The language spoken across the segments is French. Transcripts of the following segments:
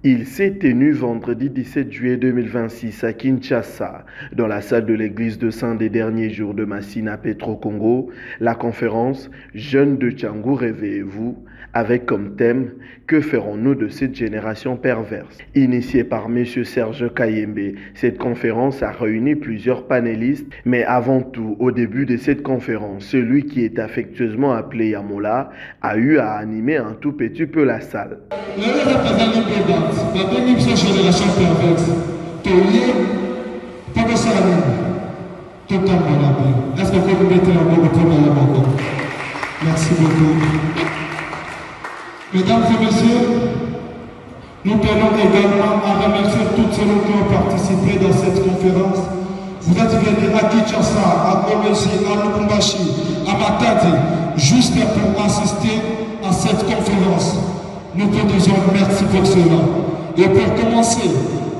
Il s'est tenu vendredi 17 juillet 2026 à Kinshasa, dans la salle de l'église de Saint des derniers jours de Massina Petro-Congo, la conférence Jeunes de Tchangou, réveillez-vous, avec comme thème Que ferons-nous de cette génération perverse? Initiée par M. Serge Kayembe, cette conférence a réuni plusieurs panélistes, mais avant tout, au début de cette conférence, celui qui est affectueusement appelé Yamola a eu à animer un tout petit peu la salle. La deuxième génération perverse, est-ce que vous mettez la main au premier à la. Merci beaucoup. Mesdames et messieurs, nous tenons également à remercier toutes ceux qui ont participé dans cette conférence. Vous êtes venus à Kinshasa, à Gomesi, à Lubumbashi, à Matadi, juste pour assister à cette conférence. Nous vous disons merci pour cela. Et pour commencer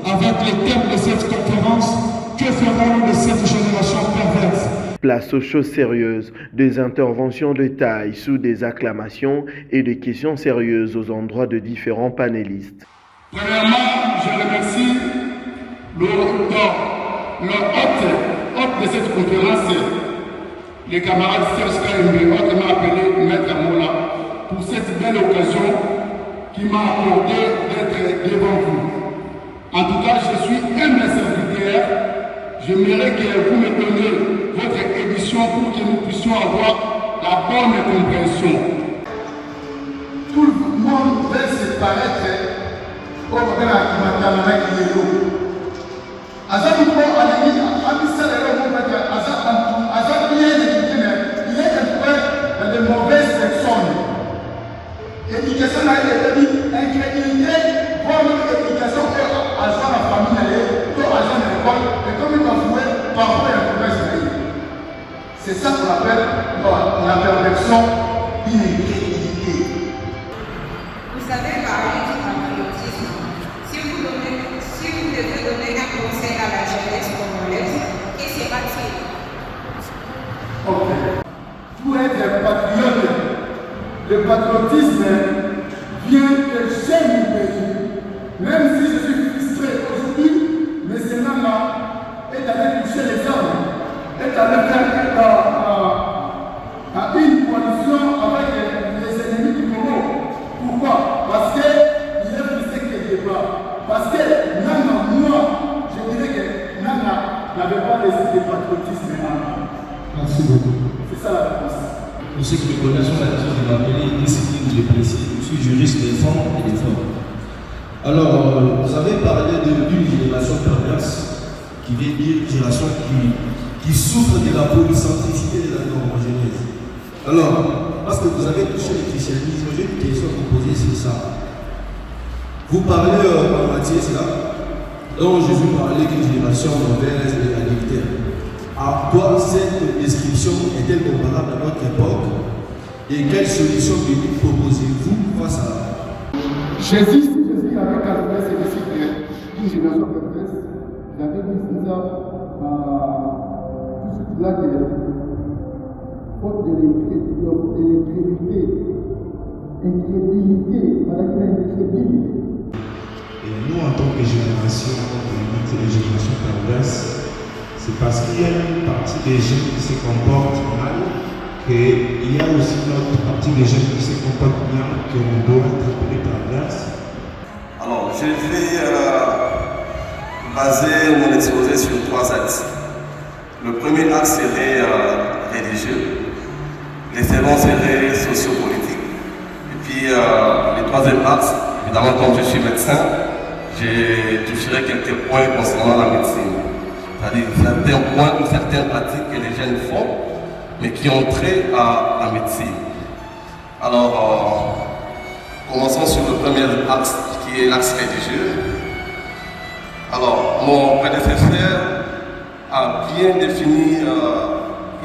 avec les thèmes de cette conférence, que ferons-nous de cette génération perverse? Place aux choses sérieuses, des interventions de taille sous des acclamations et des questions sérieuses aux endroits de différents panélistes. Premièrement, je remercie le hôte de cette conférence, les camarades Serge Kayembe, qui m'a appelé Maître Mola, pour cette belle occasion qui m'a accordé d'être devant vous. En tout cas, je suis humble serviteur. J'aimerais que vous me donniez votre édition pour que nous puissions avoir la bonne compréhension. Tout le monde veut se paraître comme un qui est l'eau. Il y a de mauvaises personnes. L'éducation a été incrédulité, voire même l'éducation que agent la famille, que agent de l'école, et comme il va jouer, parfois il y a un problème. C'est ça qu'on appelle la perversion d'incrédulité. Vous savez parler du patriotisme. Si vous devez donner un conseil à la jeunesse congolaise, que sera-t-il? Ok. Pour être patriote, le patriotisme vient de chez mon pays. Même si je suis frustré aujourd'hui, mais c'est là est allé toucher les armes, est allé faire une coalition avec les ennemis du Congo. Pourquoi? Parce qu'il est frustré quelque part. Parce que Nana, moi, je dirais que Nana n'avait pas laissé de patriotisme. Merci beaucoup. C'est ça la réponse. Pour ceux qui me connaissent, on a l'habitude de m'appeler discipline, je précise. Je suis juriste des femmes et des femmes. Alors, vous avez parlé d'une génération perverse qui vient dire une génération qui souffre de la polycentricité de la normogénèse. Alors, parce que vous avez touché le christianisme, j'ai une question à vous poser sur ça. Vous parlez en Matthieu, c'est là, dont Jésus parlait d'une génération mauvaise et adultère. À quoi cette description est-elle comparable à notre époque et quelles solutions bibliques proposez-vous face à Jésus avait calculé ses disciples d'une génération perverse. Il avait dit ça tout ce là que faute de l'incrédulité, maladie d'incrédulité. Et nous, en tant que génération, les générations perverses, c'est parce qu'il y a une partie des jeunes qui se comportent mal, qu'il y a aussi une autre partie des jeunes qui se comportent bien, qu'on doit être appelés perverses. Alors, je vais baser mon exposé sur 3 axes. Le premier axe serait religieux, les seconds seraient sociopolitiques. Et puis, le troisième axe, évidemment, comme je suis médecin, je toucherai quelques points concernant la médecine. C'est-à-dire certains points ou certaines pratiques que les jeunes font, mais qui ont trait à la médecine. Alors, commençons sur le premier axe, qui est l'axe religieux. Alors, mon prédécesseur a bien défini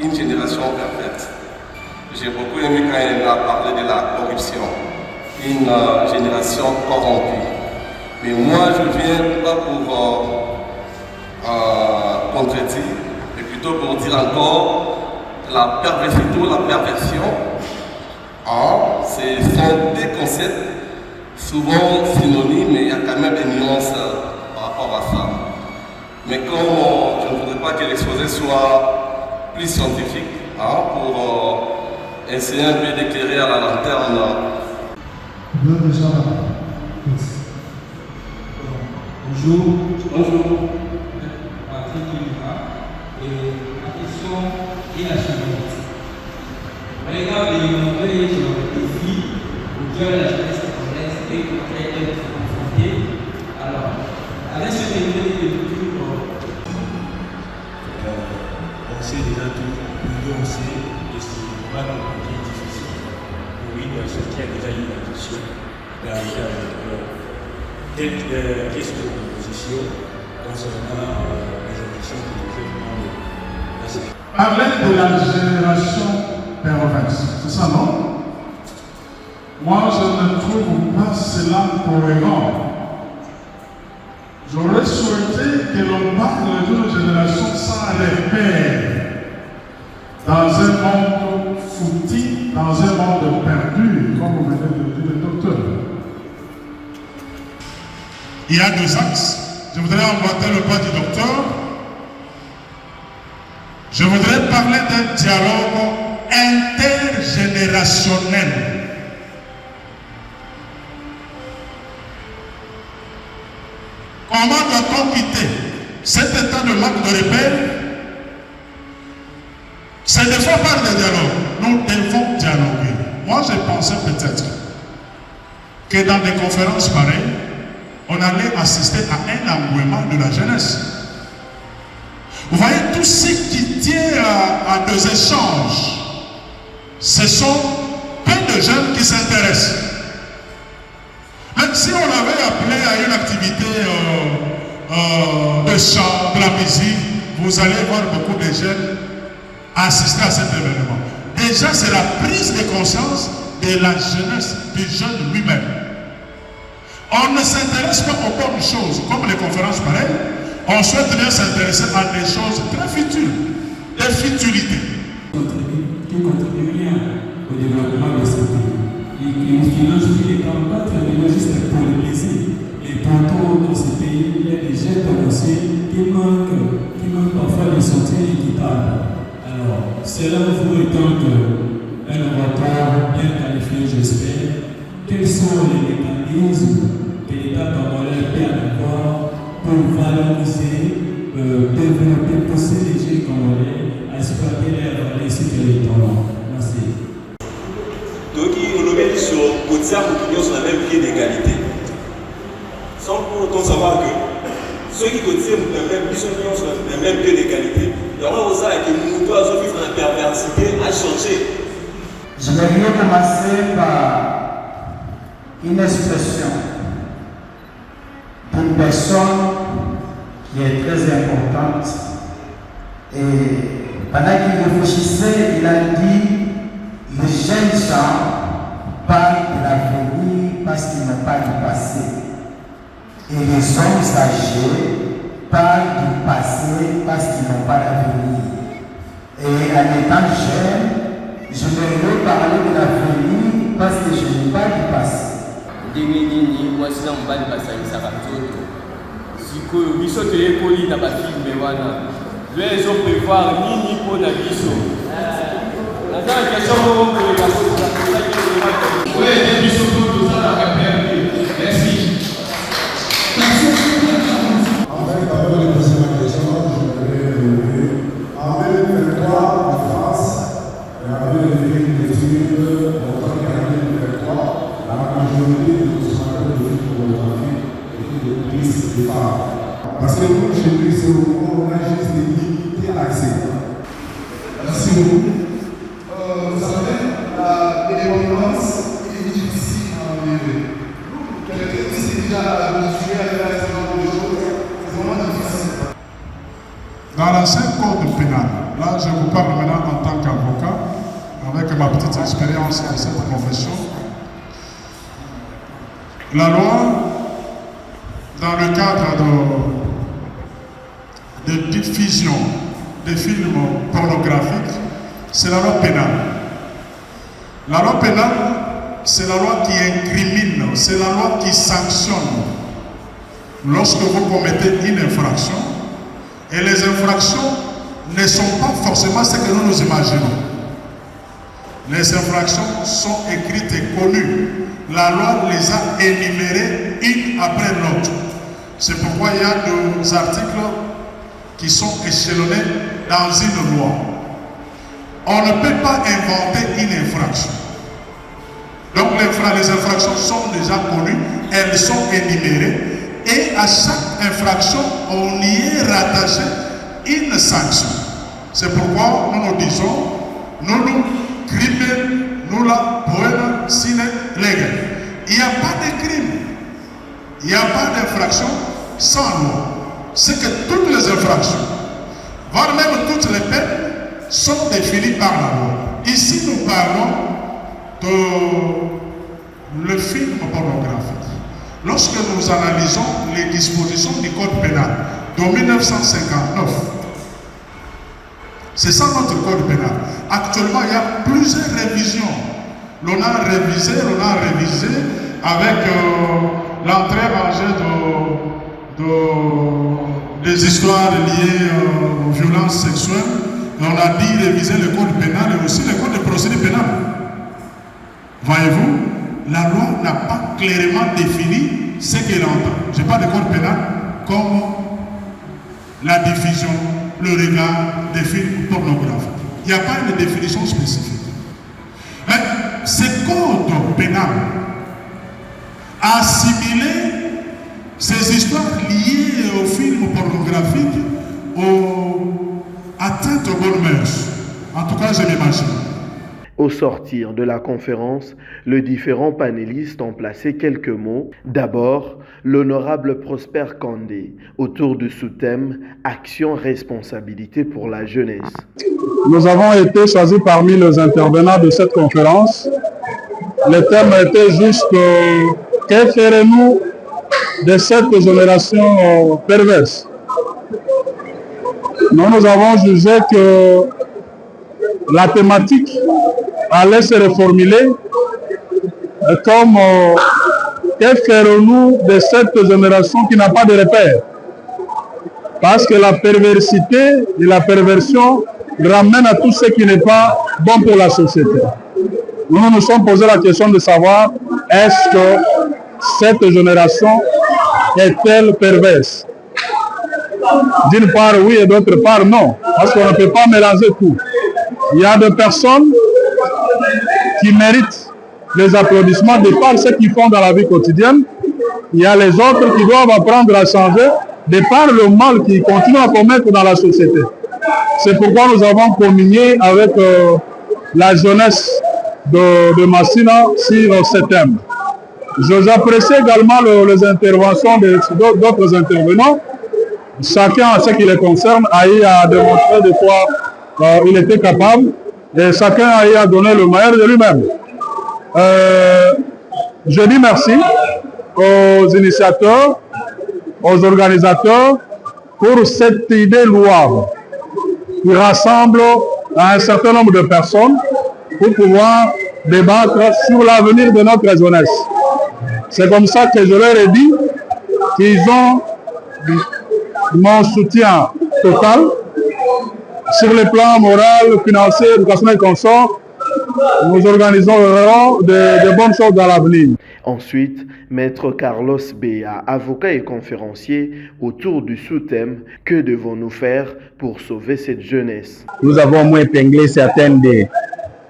une génération perverse. J'ai beaucoup aimé quand il a parlé de la corruption, une génération corrompue. Mais moi, je viens pas pour contredire, mais plutôt pour dire encore la perversité ou la perversion. C'est des concepts souvent synonymes, mais il y a quand même plus scientifique pour essayer un peu d'éclairer à la lanterne. Bonjour. Bonjour. Patrick Lima. Et ma question est la suivante. Regarde les nombreux défis auxquels la jeunesse congolaise est confrontée. Alors, avec ce défi de on sait déjà tout, on sait que ce n'est pas non plus difficile. Oui, ce qui a déjà eu l'attention d'arriver avec quelques propositions concernant les ambitions que nous faisons. Parler de la génération perverse, c'est ça, non? Moi, je ne trouve pas cela cohérent. J'aurais souhaité que l'on parle d'une génération sans repères, dans un monde foutu, dans un monde perdu, comme vous venez de dire le docteur. Il y a deux axes. Je voudrais emboîter le pas du docteur. Je voudrais parler d'un dialogue intergénérationnel. Comment doit-on quitter cet état de manque de repères? C'est des fois par le dialogue. Nous devons dialoguer. Moi, je pensais peut-être que dans des conférences pareilles, on allait assister à un engouement de la jeunesse. Vous voyez, tout ce qui tient à des échanges, ce sont peu de jeunes qui s'intéressent. Même si on l'avait appelé à une activité de chant, de la musique, vous allez voir beaucoup de jeunes assister à cet événement. Déjà, c'est la prise de conscience de la jeunesse, du jeune lui-même. On ne s'intéresse pas aux bonnes choses, comme les conférences pareilles. On souhaite bien s'intéresser à des choses très futures, des futurités. Qui contribue bien au développement de ce pays. Et qui finance les campagnes technologistes pour le plaisir. Et pourtant, dans ce pays, il y a des jeunes financiers qui manquent parfois de santé équitable. Alors, cela vous étant un orateur bien qualifié, j'espère, quels sont les mécanismes que l'État congolais peut avoir pour valoriser, développer, pousser les jeunes congolais à exploiter leurs valeurs et leurs talents? Merci. Donc, on met sur le sur la même pied d'égalité. Sans pour autant savoir que ceux qui cotisent sur le même pied d'égalité, il y aura aussi que nous devons vivre la perversité à changer. Je vais bien commencer par une expression d'une personne qui est très importante. Et pendant qu'il réfléchissait, il a dit: les jeunes gens parlent de l'avenir parce qu'ils n'ont pas du passé. Et les hommes âgés parlent du passé parce qu'ils n'ont pas d'avenir. Et en étant jeune, je vais parler de l'avenir parce que je n'ai pas du passé. Nini mwasi na mobali basangisaka nzoto sikoyo biso toyekoli na bafilme wana lwe ezoprevoir nini mpo na biso naza na question moko koleka oyo biso mpo tozalaka perdu. Merci. En fait, avant de poser ma question, je voudrais relever en 2023 en France, il y avait une étude montrant qu'en 2023, la majorité de nos consommateurs de films pornographiques étaient des prises de femmes. Parce que nous, chez nous, c'est au moment où on a juste limité l'accès. Merci beaucoup. Vous savez, l'indépendance est difficile à enlever. Quelqu'un qui s'est déjà habitué à faire ce genre de choses, c'est vraiment difficile. Dans l'ancien code pénal, là je vous parle maintenant en tant qu'avocat, avec ma petite expérience dans cette profession. La loi, dans le cadre de diffusion des films pornographiques, c'est la loi pénale. La loi pénale, c'est la loi qui incrimine, c'est la loi qui sanctionne lorsque vous commettez une infraction. Et les infractions ne sont pas forcément ce que nous nous imaginons. Les infractions sont écrites et connues. La loi les a énumérées une après l'autre. C'est pourquoi il y a des articles qui sont échelonnés dans une loi. On ne peut pas inventer une infraction. Donc les infractions sont déjà connues, elles sont énumérées et à chaque infraction, on y est rattaché une sanction. C'est pourquoi nous nous disons, nous crime, nous la poème sine lege. Il n'y a pas de crime, il n'y a pas d'infraction sans loi. C'est que toutes les infractions, voire même toutes les peines, sont définies par la loi. Ici, nous parlons de le film pornographique. Lorsque nous analysons les dispositions du Code pénal de 1959, c'est ça notre Code pénal. Actuellement, il y a plusieurs révisions. L'on a révisé avec l'entrée en jeu des histoires liées aux violences sexuelles. Et on a dit réviser le Code pénal et aussi le Code de procédure pénale. Voyez-vous, la loi n'a pas clairement défini ce qu'elle entend. Je parle de Code pénal comme la diffusion, le regard des films pornographiques. Il n'y a pas de définition spécifique. Mais ce code pénal a assimilé ces histoires liées aux films pornographiques aux atteintes aux bonnes mœurs. En tout cas, je l'imagine. Au sortir de la conférence, les différents panélistes ont placé quelques mots. D'abord, l'honorable Prosper Kandé, autour du sous-thème « Action, responsabilité pour la jeunesse ». Nous avons été choisis parmi les intervenants de cette conférence. Le thème était juste « Que ferons-nous de cette génération perverse ?» Nous avons jugé que la thématique allait se reformuler comme que ferons-nous de cette génération qui n'a pas de repère? Parce que la perversité et la perversion ramènent à tout ce qui n'est pas bon pour la société. Nous nous sommes posé la question de savoir est-ce que cette génération est-elle perverse? D'une part oui et d'autre part non, parce qu'on ne peut pas mélanger tout. Il y a des personnes qui méritent les applaudissements de par ce qu'ils font dans la vie quotidienne. Il y a les autres qui doivent apprendre à changer de par le mal qu'ils continuent à commettre dans la société. C'est pourquoi nous avons communié avec la jeunesse de Massina sur ce thème. J'apprécie également les interventions d'autres intervenants. Chacun, en ce qui les concerne, a eu à démontrer de quoi il était capable et chacun a eu à donner le meilleur de lui-même. Je dis merci aux initiateurs, aux organisateurs pour cette idée louable qui rassemble un certain nombre de personnes pour pouvoir débattre sur l'avenir de notre jeunesse. C'est comme ça que je leur ai dit qu'ils ont mon soutien total sur les plans moral, financier, éducation et consort. Nous organiserons de bonnes choses dans l'avenir. Ensuite, Maître Carlos Béa, avocat et conférencier, autour du sous-thème « Que devons-nous faire pour sauver cette jeunesse ?» Nous avons au moins épinglé certains des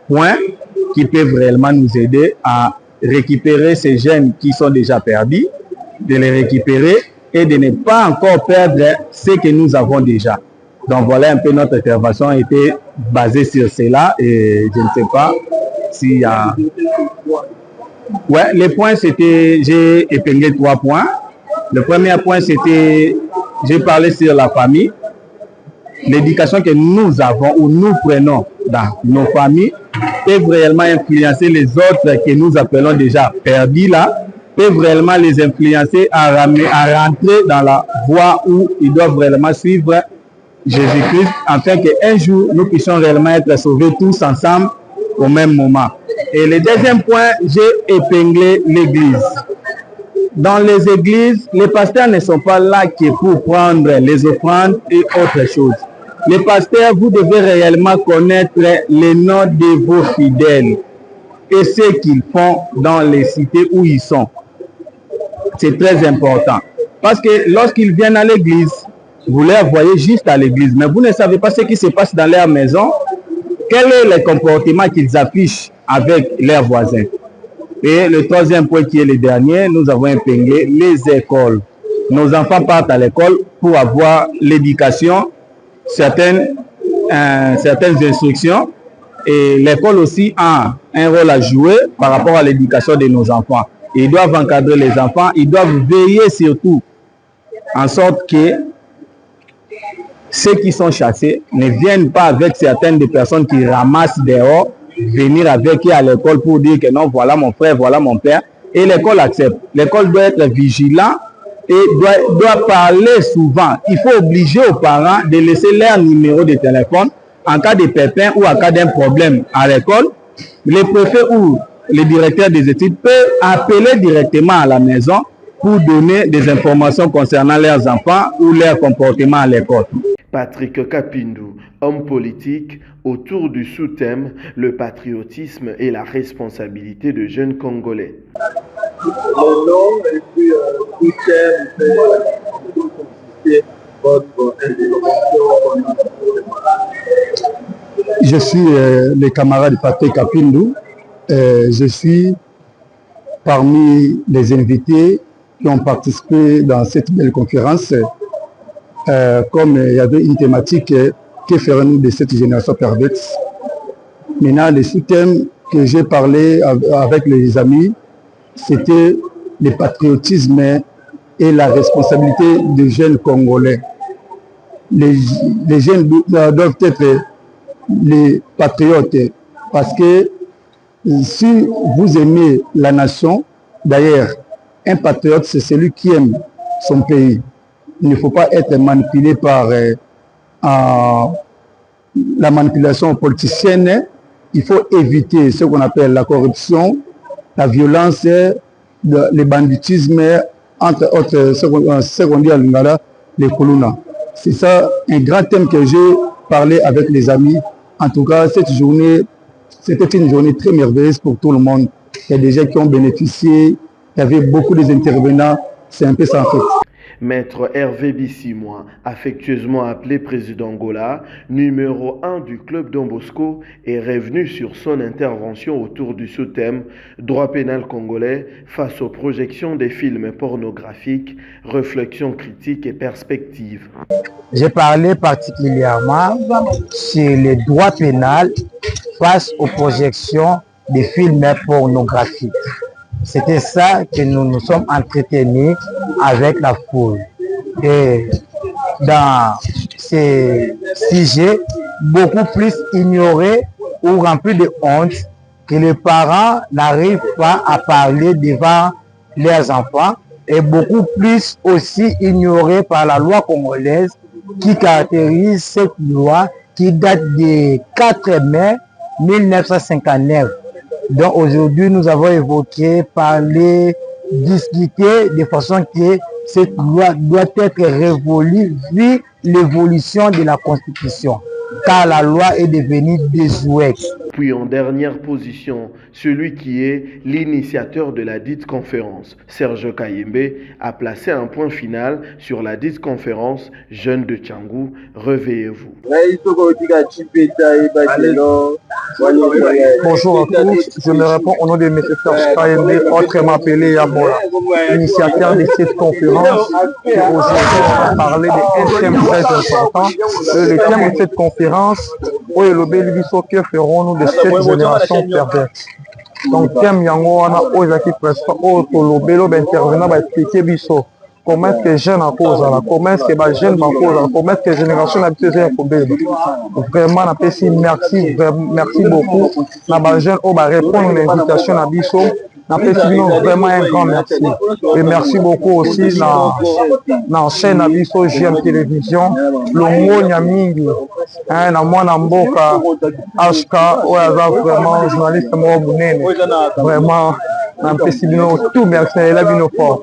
points qui peuvent réellement nous aider à récupérer ces jeunes qui sont déjà perdus, de les récupérer et de ne pas encore perdre ce que nous avons déjà. Donc voilà un peu notre intervention a été basée sur cela et je ne sais pas s'il y a... Ouais, les points c'était, j'ai épinglé 3 points. Le premier point c'était, j'ai parlé sur la famille. L'éducation que nous avons ou nous prenons dans nos familles peuvent réellement influencer les autres que nous appelons déjà perdus là, peuvent réellement les influencer à rentrer dans la voie où ils doivent réellement suivre Jésus-Christ, afin qu'un jour, nous puissions réellement être sauvés tous ensemble au même moment. Et le deuxième point, j'ai épinglé l'église. Dans les églises, les pasteurs ne sont pas là que pour prendre les offrandes et autres choses. Les pasteurs, vous devez réellement connaître les noms de vos fidèles et ce qu'ils font dans les cités où ils sont. C'est très important. Parce que lorsqu'ils viennent à l'église, vous les voyez juste à l'église, mais vous ne savez pas ce qui se passe dans leur maison, quel est le comportement qu'ils affichent avec leurs voisins. Et le troisième point qui est le dernier, nous avons épinglé les écoles. Nos enfants partent à l'école pour avoir l'éducation, certaines instructions, et l'école aussi a un rôle à jouer par rapport à l'éducation de nos enfants. Ils doivent encadrer les enfants, ils doivent veiller surtout en sorte que ceux qui sont chassés ne viennent pas avec certaines des personnes qui ramassent dehors, venir avec eux à l'école pour dire que non, voilà mon frère, voilà mon père. Et l'école accepte. L'école doit être vigilante et doit parler souvent. Il faut obliger aux parents de laisser leur numéro de téléphone en cas de pépin ou en cas d'un problème à l'école. Le préfet ou le directeur des études peut appeler directement à la maison pour donner des informations concernant leurs enfants ou leur comportement à l'école. Patrick Kapindu, homme politique, autour du sous-thème « Le patriotisme et la responsabilité de jeunes Congolais ». Le nom et puis sous-thème, votre intervention. Je suis le camarade Patrick Kapindu. Je suis parmi les invités qui ont participé dans cette belle conférence. Comme il y avait une thématique, que ferons-nous de cette génération perdue? Maintenant, le sous-thème que j'ai parlé avec les amis, c'était le patriotisme et la responsabilité des jeunes Congolais. Les jeunes doivent être les patriotes parce que si vous aimez la nation, d'ailleurs, un patriote, c'est celui qui aime son pays. Il ne faut pas être manipulé par la manipulation politicienne. Il faut éviter ce qu'on appelle la corruption, la violence, le banditisme, entre autres, ce qu'on dit à Lingala, les Kuluna. C'est ça un grand thème que j'ai parlé avec les amis. En tout cas, cette journée, c'était une journée très merveilleuse pour tout le monde. Il y a des gens qui ont bénéficié, il y avait beaucoup d'intervenants. C'est un peu ça en fait. Maître Hervé Bissimois, affectueusement appelé président Gola, numéro 1 du club Don Bosco, est revenu sur son intervention autour du sous-thème « Droit pénal congolais face aux projections des films pornographiques, réflexion critique et perspective ». J'ai parlé particulièrement sur le droit pénal face aux projections des films pornographiques. C'était ça que nous nous sommes entretenus avec la foule. Et dans ces sujets, beaucoup plus ignorés ou remplis de honte, que les parents n'arrivent pas à parler devant leurs enfants, et beaucoup plus aussi ignorés par la loi congolaise qui caractérise cette loi qui date du 4 mai 1959. Donc aujourd'hui, nous avons évoqué, parlé, discuté de façon que cette loi doit être révolue vu l'évolution de la Constitution, car la loi est devenue désuète. Puis en dernière position, celui qui est l'initiateur de la dite conférence, Serge Kayembe, a placé un point final sur la dite conférence « Jeunes de Tchangou, réveillez-vous ». Bonjour à tous, je me réponds au nom de M. Serge Kayembe, autrement appelé Yamola, initiateur de cette conférence qui aujourd'hui va parler d'un thème très important. Le thème de cette conférence, que ferons-nous de cette génération perverse? Donc, thème yango wana ozaki presque tolobelo intervenant ba expliquer biso comment est-ce que jeune à cause là, comment est-ce que ba jeune ba cause là, comment est-ce que génération habituée est problème. Vraiment na pesi merci beaucoup na ba jeune au ba répondre l'invitation na biso. Vraiment un grand merci. Et merci beaucoup aussi dans la chaîne Abisso GM Télévision, Longo Nyamingi, na mwana mboka, HK, vraiment journaliste Mo Bunene. Vraiment, tout merci, la bino fort.